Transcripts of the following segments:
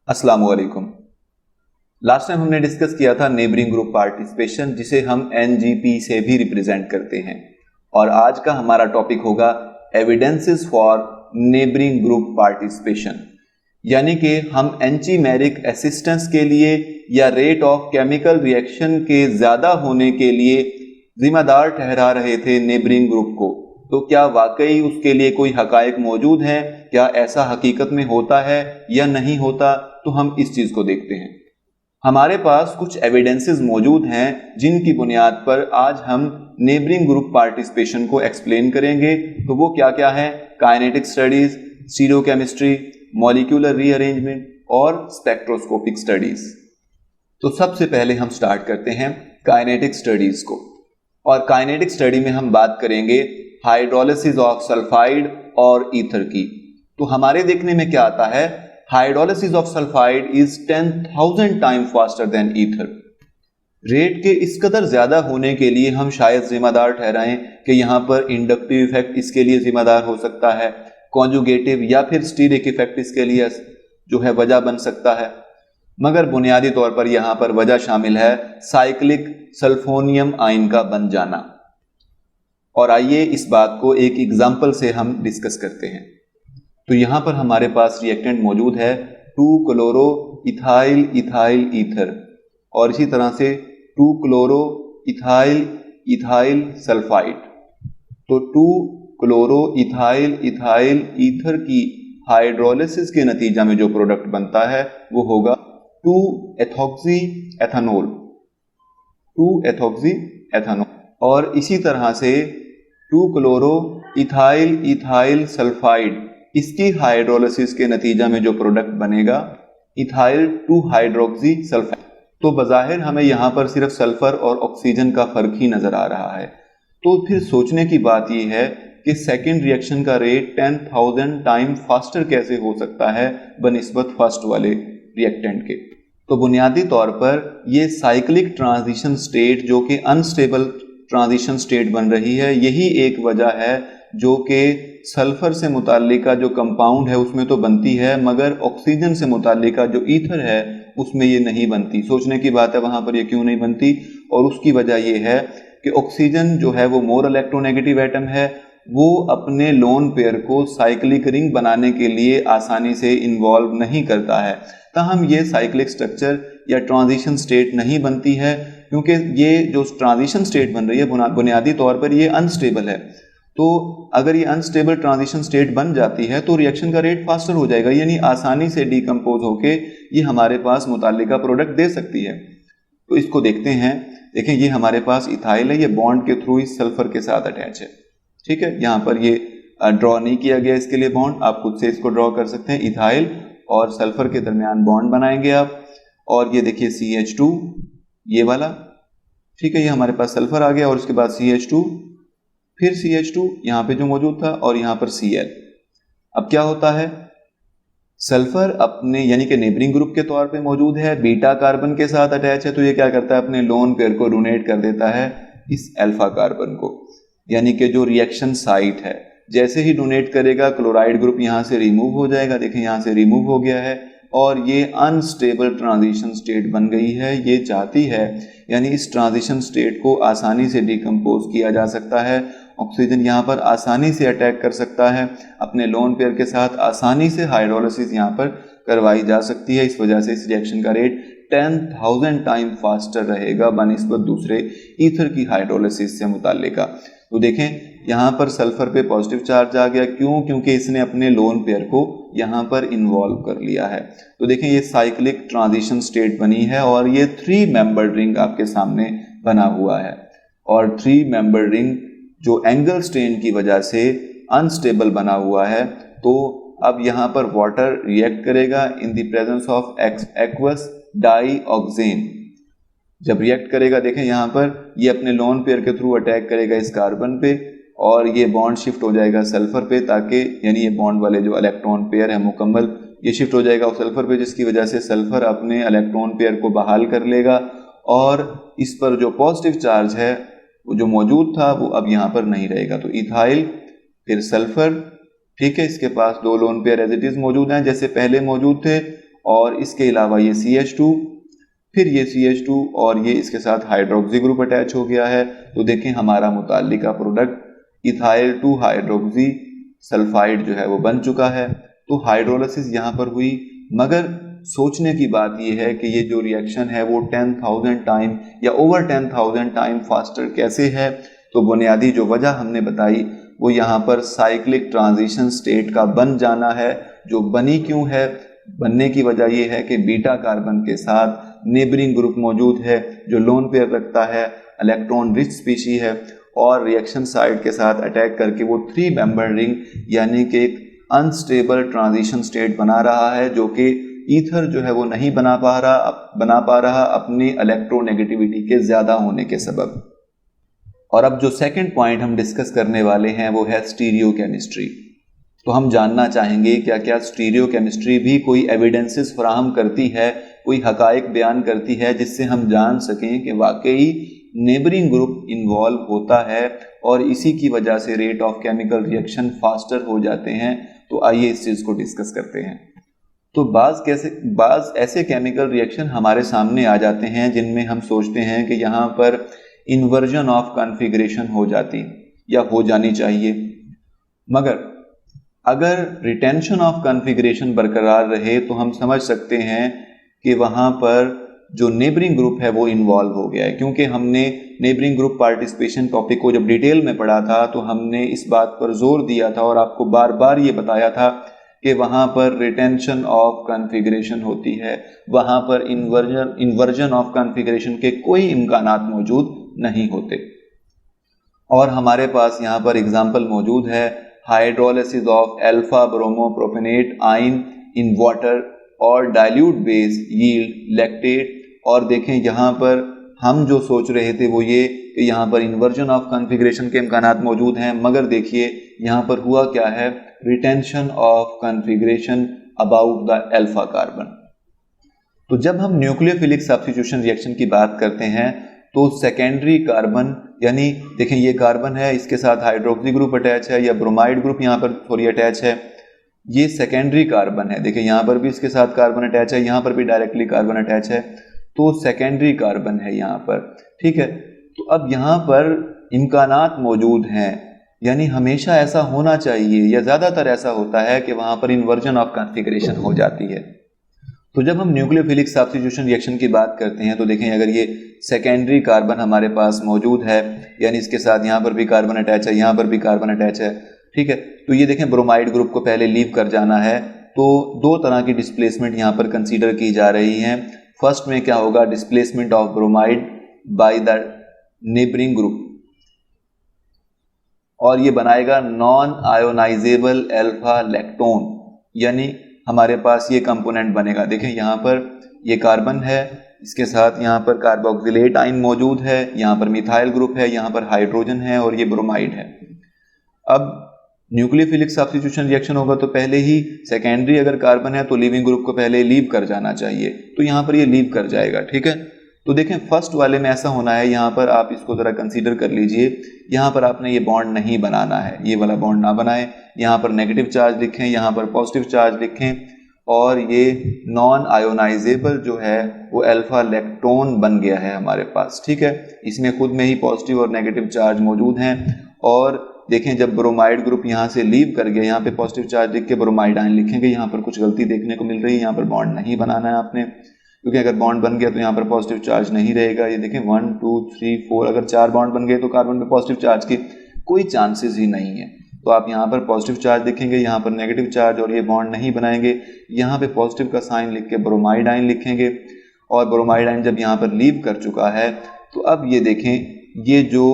अस्सलाम वालेकुम। Last time हमने डिस्कस किया था नेबरिंग ग्रुप पार्टिसिपेशन, जिसे हम एनजीपी से भी रिप्रेजेंट करते हैं, और आज का हमारा टॉपिक होगा evidences for neighbouring group participation. यानी कि हम एंटीमेरिक असिस्टेंस के लिए या रेट ऑफ केमिकल रिएक्शन के ज्यादा होने के लिए जिम्मेदार ठहरा रहे थे नेबरिंग ग्रुप को। तो क्या वाकई उसके लिए कोई हकायक मौजूद हैं? क्या ऐसा हकीकत में होता है या नहीं होता? तो हम इस चीज को देखते हैं। हमारे पास कुछ एविडेंसेस मौजूद हैं जिनकी बुनियाद पर आज हम नेबरिंग ग्रुप पार्टिसिपेशन को एक्सप्लेन करेंगे। तो वो क्या क्या है? Kinetic studies, stereochemistry, molecular rearrangement और स्पेक्ट्रोस्कोपिक स्टडीज। तो सबसे पहले हम स्टार्ट करते हैं काइनेटिक स्टडीज को, और काइनेटिक स्टडी में हम बात करेंगे हाइड्रोलिसिस ऑफ सल्फाइड और ईथर की। तो हमारे देखने में क्या आता है? Hydrolysis of sulphide is 10,000 time faster than ether. Rate के इस कदर ज्यादा होने के लिए हम शायद जिम्मेदार ठहराएं कि यहां पर इंडक्टिव इफेक्ट इसके लिए जिम्मेदार हो सकता है, कॉन्जुगेटिव या फिर स्टीरिक इफेक्ट इसके लिए जो है वजह बन सकता है। मगर बुनियादी तौर पर यहां पर वजह शामिल है साइक्लिक सल्फोनियम आयन का बन जाना। और आइए इस बात को एक एग्जाम्पल से हम डिस्कस करते हैं। तो यहां पर हमारे पास रिएक्टेंट मौजूद है 2 क्लोरो इथाइल इथाइल ईथर, और इसी तरह से 2 क्लोरो इथाइल इथाइल सल्फाइड। तो 2 क्लोरो इथाइल इथाइल ईथर की हाइड्रोलिसिस के नतीजा में जो प्रोडक्ट बनता है वो होगा 2 एथॉक्सी एथानोल, 2 एथॉक्सी एथानोल। और इसी तरह से 2 क्लोरो इथाइल इथाइल सल्फाइड, इसकी हाइड्रोलिसिस के नतीजा में जो प्रोडक्ट बनेगा इथाइल 2 हाइड्रोक्सी सल्फाइड। तो बज़ाहिर हमें यहां पर सिर्फ सल्फर और ऑक्सीजन का फर्क ही नजर आ रहा है। तो फिर सोचने की बात यह है कि सेकेंड रिएक्शन का रेट 10,000 टाइम फास्टर कैसे हो सकता है बनिस्बत फर्स्ट वाले रिएक्टेंट के? तो बुनियादी तौर पर यह साइक्लिक ट्रांजिशन स्टेट जो कि अनस्टेबल ट्रांजिशन स्टेट बन रही है, यही एक वजह है जो कि सल्फर से मुताल्लिका जो कंपाउंड है उसमें तो बनती है, मगर ऑक्सीजन से मुताल्लिका जो ईथर है उसमें ये नहीं बनती। सोचने की बात है वहां पर ये क्यों नहीं बनती, और उसकी वजह यह है कि ऑक्सीजन जो है वो मोर इलेक्ट्रोनेगेटिव एटम है, वो अपने लोन पेयर को साइक्लिक रिंग बनाने के लिए आसानी से इन्वॉल्व नहीं करता है। ताहम ये साइक्लिक स्ट्रक्चर या ट्रांजिशन स्टेट नहीं बनती है, क्योंकि ये जो ट्रांजिशन स्टेट बन रही है बुनियादी तौर पर ये अनस्टेबल है। तो अगर ये अनस्टेबल ट्रांजिशन स्टेट बन जाती है तो रिएक्शन का रेट फास्टर हो जाएगा, यानी आसानी से डिकम्पोज होके ये हमारे पास मुताल्लिका प्रोडक्ट दे सकती है। तो इसको देखते हैं। देखें, ये हमारे पास इथाइल है, ये बॉन्ड के थ्रू इस सल्फर के साथ अटैच है। ठीक है, यहाँ पर ये ड्रॉ नहीं किया गया इसके लिए बॉन्ड, आप खुद से इसको ड्रॉ कर सकते हैं। इथाइल और सल्फर के दरमियान बॉन्ड बनाएंगे आप, और ये देखिए CH2 ये वाला। ठीक है, ये हमारे पास सल्फर आ गया और उसके बाद CH2, फिर CH2 यहाँ पे जो मौजूद था, और यहाँ पर Cl। अब क्या होता है? सल्फर अपने यानी कि नेबरिंग ग्रुप के तौर पे मौजूद है, बीटा कार्बन के साथ अटैच है, तो ये क्या करता है? अपने लोन पेयर को डोनेट कर देता है इस अल्फा कार्बन को, यानी कि जो रिएक्शन साइट है। जैसे ही डोनेट करेगा क्लोराइड ग्रुप यहाँ से रिमूव हो जाएगा। देखें, यहाँ से रिमूव हो गया है और ये अनस्टेबल ट्रांजिशन स्टेट बन गई है। ये चाहती है यानी इस ट्रांजिशन स्टेट को आसानी से डिकम्पोज किया जा सकता है। ऑक्सीजन यहाँ पर आसानी से अटैक कर सकता है, अपने लोन पेयर के साथ आसानी से हाइड्रोलिसिस यहाँ पर करवाई जा सकती है। इस वजह से इस रिएक्शन का रेट 10,000 टाइम फास्टर रहेगा बनिस्बत दूसरे ईथर की हाइड्रोलिसिस से मुताल्लिका। तो देखें, यहाँ पर सल्फर पे पॉजिटिव चार्ज आ गया, क्यों? क्योंकि इसने अपने लोन पेयर को यहाँ पर इन्वॉल्व कर लिया है। तो देखें, ये साइक्लिक ट्रांजिशन स्टेट बनी है और ये 3 मेंबर्ड रिंग आपके सामने बना हुआ है, और 3 मेंबर्ड रिंग जो एंगल स्ट्रेन की वजह से अनस्टेबल बना हुआ है। तो अब यहाँ पर वाटर रिएक्ट करेगा in the presence of aqueous dioxane. जब रिएक्ट करेगा, देखें यहाँ पर ये अपने लोन पेयर के थ्रू अटैक करेगा इस कार्बन पे, और ये बॉन्ड शिफ्ट हो जाएगा सल्फर पे, ताकि यानी ये बॉन्ड वाले जो इलेक्ट्रॉन पेयर है मुकम्मल ये शिफ्ट हो जाएगा सल्फर पे, जिसकी वजह से सल्फर अपने इलेक्ट्रॉन पेयर को बहाल कर लेगा, और इस पर जो पॉजिटिव चार्ज है वो जो मौजूद था वो अब यहाँ पर नहीं रहेगा। तो इथाइल फिर सल्फर, ठीक है, इसके पास 2 lone pair as it is मौजूद हैं जैसे पहले मौजूद थे, और इसके अलावा ये CH2, फिर ये CH2 और ये इसके साथ हाइड्रोक्सी ग्रुप अटैच हो गया है। तो देखें हमारा मुताल्लिका प्रोडक्ट इथाइल 2 हाइड्रोक्सी सल्फाइड जो है वो बन चुका है। तो हाइड्रोलिसिस यहाँ पर हुई, मगर सोचने की बात यह है कि ये जो रिएक्शन है वो 10,000 टाइम या ओवर 10,000 टाइम फास्टर कैसे है। तो बुनियादी जो वजह हमने बताई वो यहाँ पर साइक्लिक ट्रांजिशन स्टेट का बन जाना है। जो बनी क्यों है, बनने की वजह यह है कि बीटा कार्बन के साथ नेबरिंग ग्रुप मौजूद है जो लोन पेयर रखता है, इलेक्ट्रॉन रिच स्पीशी है, और रिएक्शन साइड के साथ अटैक करके वो 3 मेंबर रिंग यानी कि एक अनस्टेबल ट्रांजिशन स्टेट बना रहा है, जो कि ईथर जो है वो नहीं बना पा रहा अपनी इलेक्ट्रोनेगेटिविटी के ज्यादा होने के सबब। और अब जो सेकंड पॉइंट हम डिस्कस करने वाले हैं वो है स्टीरियोकेमिस्ट्री। तो हम जानना चाहेंगे क्या क्या स्टीरियोकेमिस्ट्री भी कोई एविडेंसेस फराहम करती है, कोई हकायक बयान करती है जिससे हम जान सकें कि वाकई नेबरिंग ग्रुप इन्वॉल्व होता है और इसी की वजह से rate of chemical reaction faster हो जाते हैं। तो आइए इस चीज को डिस्कस करते हैं। तो बाज ऐसे केमिकल रिएक्शन हमारे सामने आ जाते हैं जिनमें हम सोचते हैं कि यहाँ पर इन्वर्जन ऑफ कॉन्फ़िगरेशन हो जाती या हो जानी चाहिए, मगर अगर रिटेंशन ऑफ कॉन्फ़िगरेशन बरकरार रहे तो हम समझ सकते हैं कि वहां पर जो नेबरिंग ग्रुप है वो इन्वॉल्व हो गया है। क्योंकि हमने नेबरिंग ग्रुप पार्टिसिपेशन टॉपिक को जब डिटेल में पढ़ा था तो हमने इस बात पर जोर दिया था और आपको बार बार ये बताया था कि वहां पर रिटेंशन ऑफ कॉन्फ़िगरेशन होती है, वहां पर इन्वर्जन ऑफ कॉन्फ़िगरेशन के कोई इम्कानात मौजूद नहीं होते। और हमारे पास यहाँ पर एग्जाम्पल मौजूद है, hydrolysis of alpha bromopropanoate ion in water और डाइल्यूट बेस यील्ड लैक्टेट। और देखें यहाँ पर हम जो सोच रहे थे वो ये कि यहाँ पर इन्वर्जन ऑफ कॉन्फ़िगरेशन के इम्कानात मौजूद हैं, मगर देखिए यहाँ पर हुआ क्या है, retention of configuration about the alpha carbon. तो जब हम न्यूक्लियोफिलिक सब्स्टिट्यूशन रिएक्शन की बात करते हैं तो सेकेंडरी कार्बन, यानी देखें ये कार्बन है, इसके साथ हाइड्रोक्सी ग्रुप अटैच है या ब्रोमाइड ग्रुप यहाँ पर थोड़ी अटैच है, ये सेकेंडरी कार्बन है। देखिए यहाँ पर भी इसके साथ कार्बन अटैच है, यहाँ पर भी डायरेक्टली कार्बन अटैच है, तो सेकेंडरी कार्बन है यहाँ पर, ठीक है। तो अब यहाँ पर इम्कानात मौजूद हैं, यानी हमेशा ऐसा होना चाहिए या ज्यादातर ऐसा होता है कि वहां पर इन्वर्जन ऑफ कॉन्फ़िगरेशन हो जाती है। तो जब हम न्यूक्लियोफिलिक सब्स्टिट्यूशन रिएक्शन की बात करते हैं तो देखें अगर ये सेकेंडरी कार्बन हमारे पास मौजूद है, यानी इसके साथ यहाँ पर भी कार्बन अटैच है, यहाँ पर भी कार्बन अटैच है, ठीक है। तो ये देखें ब्रोमाइड ग्रुप को पहले लीव कर जाना है, तो 2 तरह की डिस्प्लेसमेंट यहाँ पर कंसीडर की जा रही हैं। फर्स्ट में क्या होगा, displacement of bromide by the neighbouring group, और ये बनाएगा नॉन आयोनाइजेबल अल्फा लैक्टोन, यानी हमारे पास ये कंपोनेंट बनेगा। देखें यहाँ पर ये कार्बन है, इसके साथ यहाँ पर कार्बोक्सिलेट आयन मौजूद है, यहाँ पर मिथाइल ग्रुप है, यहाँ पर हाइड्रोजन है और ये ब्रोमाइड है। अब न्यूक्लियोफिलिक सब्स्टिट्यूशन रिएक्शन होगा तो पहले ही सेकेंडरी अगर कार्बन है तो लीविंग ग्रुप को पहले लीव कर जाना चाहिए, तो यहाँ पर ये लीव कर जाएगा, ठीक है। तो देखें फर्स्ट वाले में ऐसा होना है, यहाँ पर आप इसको जरा कंसीडर कर लीजिए, यहाँ पर आपने ये बॉन्ड नहीं बनाना है, ये वाला बॉन्ड ना बनाएं, यहाँ पर नेगेटिव चार्ज लिखें, यहाँ पर पॉजिटिव चार्ज लिखें, और ये नॉन आयोनाइजेबल जो है वो अल्फा लैक्टोन बन गया है हमारे पास, ठीक है। इसमें खुद में ही पॉजिटिव और नेगेटिव चार्ज मौजूद हैं। और देखें जब ब्रोमाइड ग्रुप यहाँ से लीव कर गया, यहाँ पे पॉजिटिव चार्ज लिख के ब्रोमाइड आयन लिखेंगे, यहाँ पर कुछ गलती देखने को मिल रही है, यहाँ पर बॉन्ड नहीं बनाना है आपने, क्योंकि अगर बॉन्ड बन गया तो यहाँ पर पॉजिटिव चार्ज नहीं रहेगा। ये देखें 1 2 3 4, अगर 4 बॉन्ड बन गए तो कार्बन पे पॉजिटिव चार्ज की कोई चांसेस ही नहीं है। तो आप यहाँ पर पॉजिटिव चार्ज लिखेंगे, यहाँ पर नेगेटिव चार्ज, और ये बॉन्ड नहीं बनाएंगे, यहाँ पे पॉजिटिव का साइन लिख के ब्रोमाइड आयन लिखेंगे। और ब्रोमाइड आयन जब यहाँ पर लीव कर चुका है तो अब ये देखें, ये जो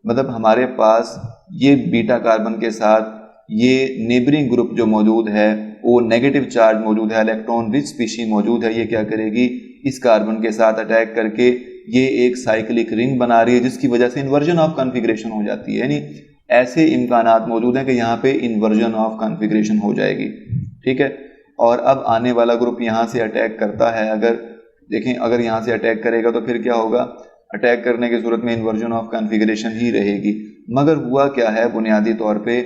मतलब हमारे पास ये बीटा कार्बन के साथ ये नेबरिंग ग्रुप जो मौजूद है वो नेगेटिव चार्ज मौजूद है, इलेक्ट्रॉन रिच स्पीशी मौजूद है, ये क्या करेगी, इस कार्बन के साथ अटैक करके ये एक साइक्लिक रिंग बना रही है जिसकी वजह से इन्वर्जन ऑफ कॉन्फ़िगरेशन हो जाती है। यानी ऐसे इम्कानात मौजूद हैं कि यहाँ पे इन्वर्जन ऑफ कॉन्फ़िगरेशन हो जाएगी, ठीक है। और अब आने वाला ग्रुप यहाँ से अटैक करता है, अगर देखें अगर यहाँ से अटैक करेगा तो फिर क्या होगा, अटैक करने की सूरत में इन्वर्जन ऑफ कॉन्फ़िगरेशन ही रहेगी। मगर हुआ क्या है, बुनियादी तौर पे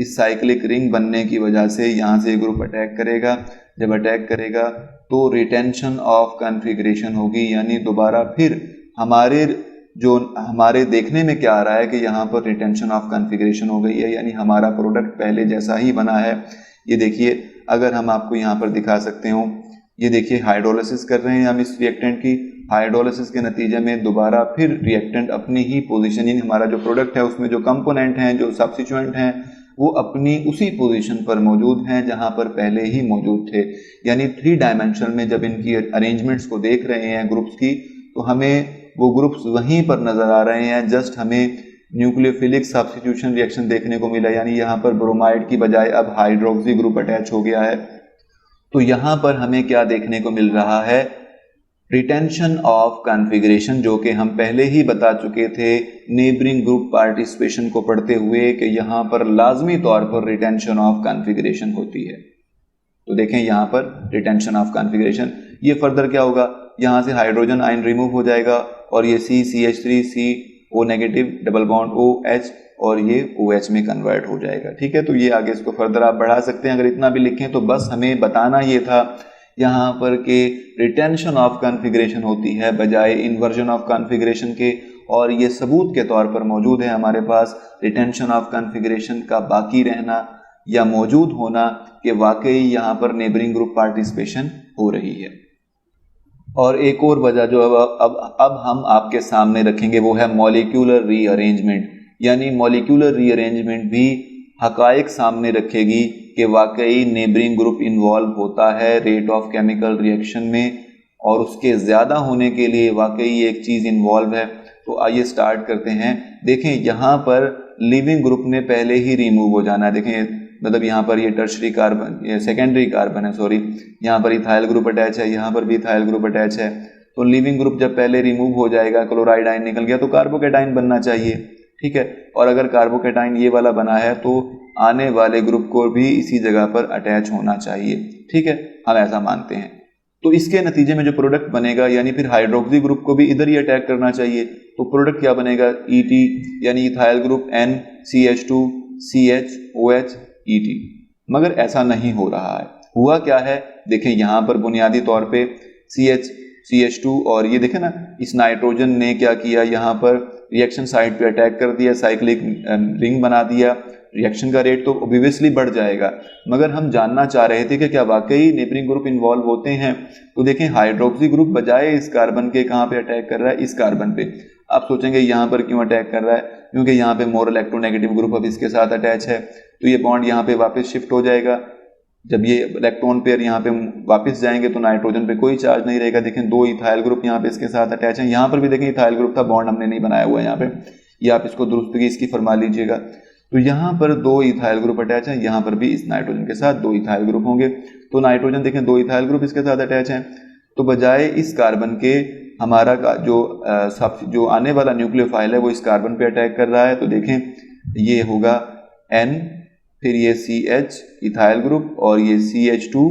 इस साइक्लिक रिंग बनने की वजह से यहाँ से ग्रुप अटैक करेगा। जब अटैक करेगा तो रिटेंशन ऑफ कॉन्फ़िगरेशन होगी, यानी दोबारा फिर हमारे देखने में क्या आ रहा है कि यहाँ पर रिटेंशन ऑफ कॉन्फ़िगरेशन हो गई है, यानी हमारा प्रोडक्ट पहले जैसा ही बना है। ये देखिए, अगर हम आपको यहाँ पर दिखा सकते हो, ये देखिए हाइड्रोलिसिस कर रहे हैं हम इस रिएक्टेंट की। हाइड्रोलिसिस के नतीजे में दोबारा फिर रिएक्टेंट अपनी ही पोजीशन, यानी हमारा जो प्रोडक्ट है उसमें जो कंपोनेंट हैं, जो सब्स्टिट्यूएंट हैं, वो अपनी उसी पोजीशन पर मौजूद हैं जहां पर पहले ही मौजूद थे। यानी 3 डायमेंशन में जब इनकी अरेंजमेंट्स को देख रहे हैं ग्रुप्स की, तो हमें वो ग्रुप्स वहीं पर नजर आ रहे हैं। जस्ट हमें न्यूक्लियोफिलिक सब्स्टिट्यूशन रिएक्शन देखने को मिला, यानी यहाँ पर ब्रोमाइड की बजाय अब हाइड्रोक्सी ग्रुप अटैच हो गया है। तो यहाँ पर हमें क्या देखने को मिल रहा है, रिटेंशन ऑफ कॉन्फ़िगरेशन, जो कि हम पहले ही बता चुके थे नेबरिंग ग्रुप पार्टिसिपेशन को पढ़ते हुए कि यहाँ पर लाजमी तौर पर रिटेंशन ऑफ कॉन्फ़िगरेशन होती है। तो देखें यहाँ पर रिटेंशन ऑफ कॉन्फ़िगरेशन, ये फर्दर क्या होगा, यहाँ से हाइड्रोजन आयन रिमूव हो जाएगा और ये CH3 CO negative double bond OH और ये OH में कन्वर्ट हो जाएगा। ठीक है, तो ये आगे इसको फर्दर आप बढ़ा सकते हैं। अगर इतना भी लिखें तो बस हमें बताना ये था यहाँ पर कि रिटेंशन ऑफ कॉन्फ़िगरेशन होती है बजाय इन्वर्जन ऑफ कॉन्फ़िगरेशन के, और ये सबूत के तौर पर मौजूद है हमारे पास रिटेंशन ऑफ कॉन्फ़िगरेशन का बाकी रहना या मौजूद होना कि वाकई यहाँ पर नेबरिंग ग्रुप पार्टिसिपेशन हो रही है। और एक और वजह जो अब हम आपके सामने रखेंगे वो है मॉलिक्यूलर रीअरेंजमेंट, यानी मॉलिक्यूलर रीअरेंजमेंट भी हकायक सामने रखेगी कि वाकई नेबरिंग ग्रुप इन्वॉल्व होता है रेट ऑफ केमिकल रिएक्शन में, और उसके ज़्यादा होने के लिए वाकई एक चीज़ इन्वॉल्व है। तो आइए स्टार्ट करते हैं। देखें यहाँ पर लिविंग ग्रुप ने पहले ही रिमूव हो जाना है। देखें मतलब यहाँ पर ये टर्शरी कार्बन, ये सेकेंडरी कार्बन है, सॉरी, यहाँ पर इथाइल ग्रुप अटैच है, यहाँ पर भी इथाइल ग्रुप अटैच है। तो लिविंग ग्रुप जब पहले रिमूव हो जाएगा, क्लोराइड आयन निकल गया, तो कार्बोकेटाइन बनना चाहिए। ठीक है, और अगर कार्बोकेटाइन ये वाला बना है तो आने वाले ग्रुप को भी इसी जगह पर अटैच होना चाहिए। ठीक है, हम ऐसा मानते हैं। तो इसके नतीजे में जो प्रोडक्ट बनेगा, यानी फिर हाइड्रोक्सी ग्रुप को भी इधर ही अटैक करना चाहिए। तो प्रोडक्ट क्या बनेगा, ET, यानी ethyl group NCH2 CHOH ET। मगर ऐसा नहीं हो रहा है। हुआ क्या है, देखें यहाँ पर बुनियादी तौर पे CH2 और ये देखें ना, इस नाइट्रोजन ने क्या किया, यहाँ पर रिएक्शन साइट पे अटैक कर दिया, साइक्लिक रिंग बना दिया। रिएक्शन का रेट तो ऑब्वियसली बढ़ जाएगा, मगर हम जानना चाह रहे थे कि क्या वाकई नेबरिंग ग्रुप इन्वॉल्व होते हैं। तो देखें हाइड्रोक्सी ग्रुप बजाय इस कार्बन के कहाँ पे अटैक कर रहा है, इस कार्बन पे। आप सोचेंगे यहाँ पर क्यों अटैक कर रहा है, क्योंकि यहाँ पे मोर इलेक्ट्रोनेगेटिव ग्रुप अब इसके साथ अटैच है, तो ये बॉन्ड यहाँ पे वापस शिफ्ट हो जाएगा। जब ये इलेक्ट्रॉन पेयर यहाँ पे वापस जाएंगे तो नाइट्रोजन पे कोई चार्ज नहीं रहेगा। देखें 2 इथाइल ग्रुप यहाँ पे इसके साथ अटैच है, यहाँ पर भी देखें इथाइल ग्रुप था, बॉन्ड हमने नहीं बनाया हुआ है यहाँ पे, ये आप इसको दुरुस्तगी इसकी फरमा लीजिएगा। तो यहाँ पर 2 इथाइल ग्रुप अटैच है, यहाँ पर भी इस नाइट्रोजन के साथ 2 इथाइल ग्रुप होंगे। तो नाइट्रोजन देखें 2 इथाइल ग्रुप इसके साथ अटैच है, तो बजाय इस कार्बन के हमारा का जो आने वाला न्यूक्लियोफाइल है वो इस कार्बन पे अटैक कर रहा है। तो देखें ये होगा N, फिर ये CH इथाइल ग्रुप, और ये CH2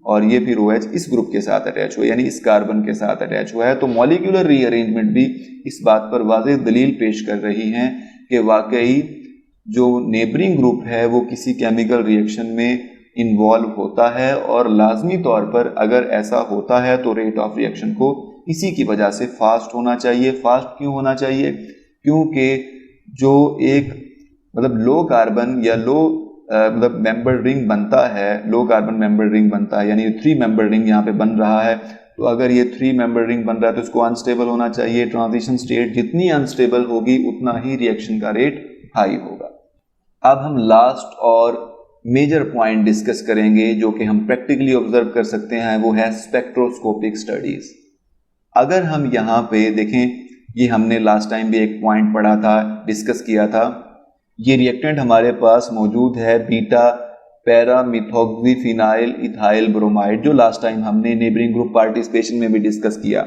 और ये फिर OH इस ग्रुप के साथ अटैच हुआ, यानी इस कार्बन के साथ अटैच हुआ है। तो मॉलिक्यूलर रीअरेंजमेंट भी इस बात पर वाज़ेह दलील पेश कर रही हैं कि वाकई जो नेबरिंग ग्रुप है वो किसी केमिकल रिएक्शन में इन्वॉल्व होता है, और लाजमी तौर पर अगर ऐसा होता है तो रेट ऑफ रिएक्शन को इसी की वजह से फास्ट होना चाहिए। फास्ट क्यों होना चाहिए, क्योंकि जो एक मतलब लो कार्बन या लो मतलब मेंबर रिंग बनता है, लो कार्बन मेंबर रिंग बनता है, यानी 3 मेंबर रिंग यहाँ पे बन रहा है। तो अगर ये 3 मेंबर रिंग बन रहा है तो इसको अनस्टेबल होना चाहिए। ट्रांजिशन स्टेट जितनी अनस्टेबल होगी उतना ही रिएक्शन का रेट हाई होगा। अब हम लास्ट और मेजर पॉइंट डिस्कस करेंगे जो कि हम प्रैक्टिकली ऑब्जर्व कर सकते हैं, वो है स्पेक्ट्रोस्कोपिक स्टडीज। अगर हम यहाँ पे देखें, ये हमने लास्ट टाइम भी एक पॉइंट पढ़ा था, डिस्कस किया था, ये रिएक्टेंट हमारे पास मौजूद है बीटा पैरामिथॉक्सीफिनाइल इथाइल ब्रोमाइड, जो लास्ट टाइम हमने नेबरिंग ग्रुप पार्टिसिपेशन में भी डिस्कस किया।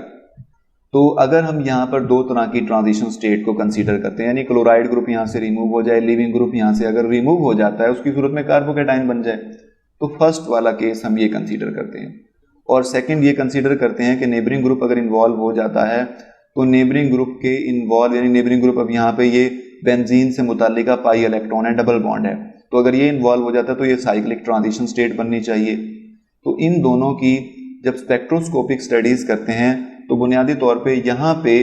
तो अगर हम यहाँ पर 2 तरह की ट्रांजिशन स्टेट को कंसीडर करते हैं, यानी क्लोराइड ग्रुप यहाँ से रिमूव हो जाए, लिविंग ग्रुप यहाँ से अगर रिमूव हो जाता है, उसकी सूरत में कार्बोकेटाइन बन जाए, तो फर्स्ट वाला केस हम ये कंसीडर करते हैं। और सेकंड ये कंसीडर करते हैं कि नेबरिंग ग्रुप अगर इन्वॉल्व हो जाता है तो नेबरिंग ग्रुप के इन्वॉल्व, यानी नेबरिंग ग्रुप अब यहाँ पे ये बेंजीन से मुताल्लिका पाई इलेक्ट्रॉन है, डबल बॉन्ड है, तो अगर ये इन्वॉल्व हो जाता है तो ये साइक्लिक ट्रांजिशन स्टेट बननी चाहिए। तो इन दोनों की जब स्पेक्ट्रोस्कोपिक स्टडीज करते हैं तो बुनियादी तौर पे यहाँ पे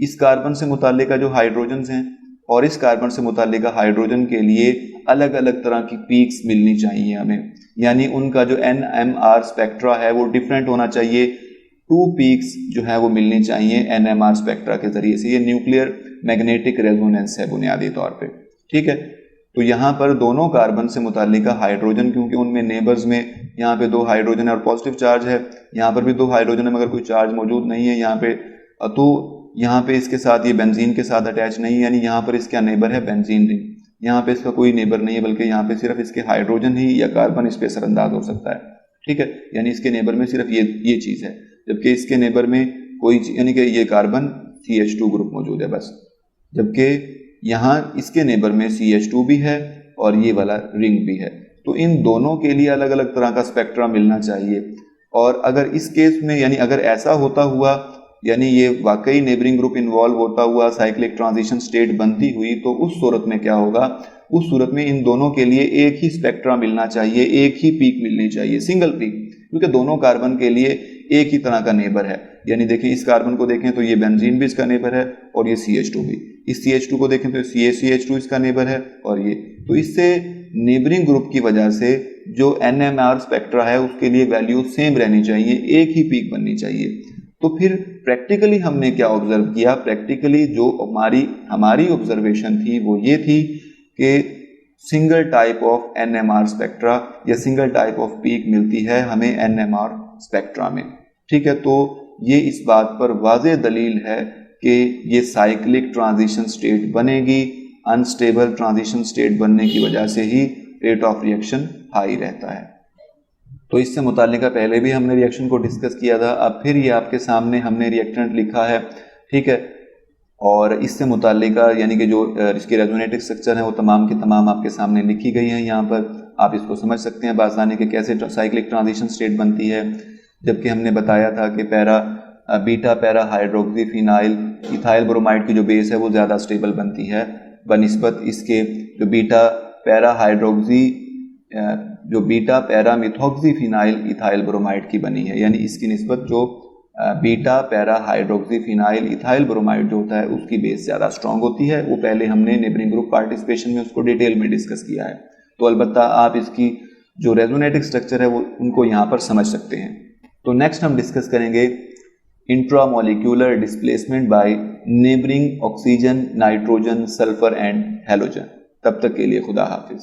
इस कार्बन से मुताल्लिक जो हाइड्रोजन हैं और इस कार्बन से मुताल्लिक हाइड्रोजन के लिए अलग अलग तरह की पीक्स मिलनी चाहिए हमें, यानी उनका जो NMR स्पेक्ट्रा है वो डिफरेंट होना चाहिए। 2 पीक्स जो है वो मिलनी चाहिए NMR स्पेक्ट्रा के जरिए से। ये न्यूक्लियर मैग्नेटिक रेजोनेंस है बुनियादी तौर पे, ठीक है। तो यहाँ पर दोनों कार्बन से मुताल्लिक हाइड्रोजन, क्योंकि उनमें नेबर्स में यहाँ पे 2 हाइड्रोजन और पॉजिटिव चार्ज है, यहाँ पर भी 2 हाइड्रोजन है मगर कोई चार्ज मौजूद नहीं है यहाँ पे, तो यहाँ पे इसके साथ ये बेंजीन के साथ अटैच नहीं है, यानी यहाँ पर इसका नेबर है बेंजीन रिंग। यहाँ पे इसका कोई नेबर नहीं है, बल्कि यहाँ पे सिर्फ इसके हाइड्रोजन ही या कार्बन इस पे असरअंदाज हो सकता है, ठीक है। यानी इसके नेबर में सिर्फ ये चीज है, जबकि इसके नेबर में कोई, यानी कि ये कार्बन CH2 ग्रुप मौजूद है बस, जबकि यहाँ इसके नेबर में CH2 भी है और ये वाला रिंग भी है। तो इन दोनों के लिए अलग अलग तरह का स्पेक्ट्रा मिलना चाहिए। और अगर इस केस में, यानी अगर ऐसा होता हुआ, यानी ये वाकई नेबरिंग ग्रुप इन्वॉल्व होता हुआ साइक्लिक ट्रांजिशन स्टेट बनती हुई, तो उस सूरत में क्या होगा, उस सूरत में इन दोनों के लिए एक ही स्पेक्ट्रा मिलना चाहिए, एक ही पीक मिलनी चाहिए, सिंगल पीक, क्योंकि दोनों कार्बन के लिए एक ही तरह का नेबर है। यानी देखिए इस कार्बन को देखें तो ये बेंजीन भी इसका नेबर है और ये CH2 भी, इस CH2 को देखें तो CH2 इसका नेबर है और ये, तो इससे नेबरिंग ग्रुप की वजह से जो NMR स्पेक्ट्रा है उसके लिए वैल्यू सेम रहनी चाहिए, एक ही पीक बननी चाहिए। तो फिर प्रैक्टिकली हमने क्या ऑब्जर्व किया, प्रैक्टिकली जो हमारी ऑब्जर्वेशन थी वो ये थी कि single type of NMR spectra या सिंगल टाइप ऑफ पीक मिलती है हमें NMR स्पेक्ट्रा में, ठीक है। तो ये इस बात पर वाज़ेह दलील है कि ये साइक्लिक ट्रांजिशन स्टेट बनेगी, अनस्टेबल ट्रांजिशन स्टेट बनने की वजह से ही रेट ऑफ रिएक्शन हाई रहता है। तो इससे मुताल्लिक पहले भी हमने रिएक्शन को डिस्कस किया था, अब फिर ये आपके सामने हमने रिएक्टेंट लिखा है, ठीक है। और इससे मुताल्लिक यानी कि जो इसके रेजोनेटिक स्ट्रक्चर है वो तमाम की तमाम आपके सामने लिखी गई हैं। यहाँ पर आप इसको समझ सकते हैं बासानी के कैसे साइक्लिक ट्रांजिशन स्टेट बनती है। जबकि हमने बताया था कि beta para hydroxy phenyl ethyl bromide की जो बेस है वो ज़्यादा स्टेबल बनती है बनिस्बत इसके जो बीटा पैरा हाइड्रोक्सी जो beta para methoxy phenyl ethyl bromide की बनी है, यानी इसकी निस्बत जो beta para hydroxy phenyl ethyl bromide जो होता है उसकी बेस ज़्यादा स्ट्रांग होती है। वो पहले हमने नेबरिंग ग्रुप पार्टिसिपेशन में उसको डिटेल में डिस्कस किया है। तो अलबत्ता आप इसकी जो रेजोनेटिक स्ट्रक्चर है वो उनको यहाँ पर समझ सकते हैं। तो नेक्स्ट हम डिस्कस करेंगे intramolecular displacement bye neighbouring oxygen, nitrogen, sulphur and halogen. तब तक के लिए खुदा हाफिज।